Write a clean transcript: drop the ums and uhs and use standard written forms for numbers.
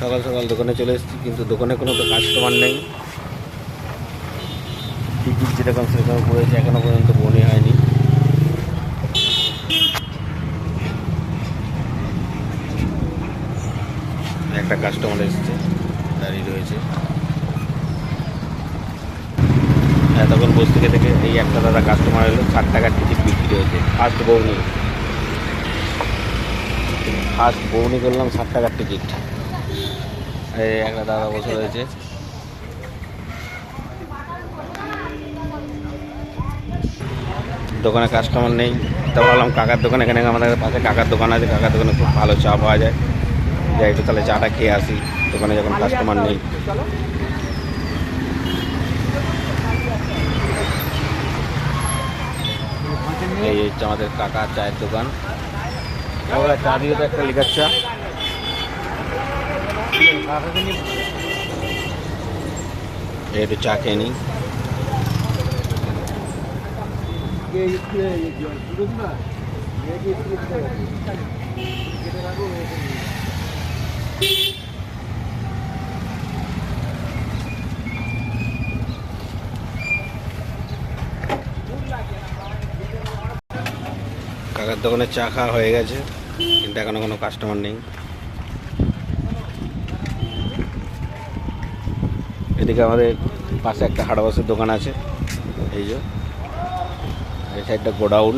সকাল সকাল দোকানে চলে এসেছি, কিন্তু দোকানে কোনো তো কাস্টমার নেই। টিকিট যেরকম সেরকম পড়েছে, এখনো পর্যন্ত বনি হয়নি। একটা কাস্টমার এসেছে, দাঁড়িয়ে রয়েছে। তখন বসে থেকে এই একটা দাদা কাস্টমার এলো, 60 টাকার টিকিট বিক্রি হয়েছে। ফার্স্ট বউনি করলাম 60 টাকার টিকিট। এই একটা দাদা বসে রয়েছে। দোকানে কাস্টমার নেই, তা ভাবলাম কাকার দোকান, এখানে আমাদের পাশে কাকার দোকান আছে, কাকার দোকানে খুব ভালো চা পাওয়া যায়, যাই একটু তাহলে চাটা খেয়ে আসি দোকানে যখন কাস্টমার নেই। এই হচ্ছে আমাদের কাকার চায়ের দোকান। ওরা চা দিয়ে তো একটা লিকার চা। একটু চা খেয়ে নিই। কাকার দোকানে চা খাওয়া হয়ে গেছে, কিন্তু এখনো কোনো কাস্টমার নেই। এদিকে আমাদের পাশে একটা হার্ডওয়্যারের দোকান আছে, এই যে এই সাইডটা গোডাউন।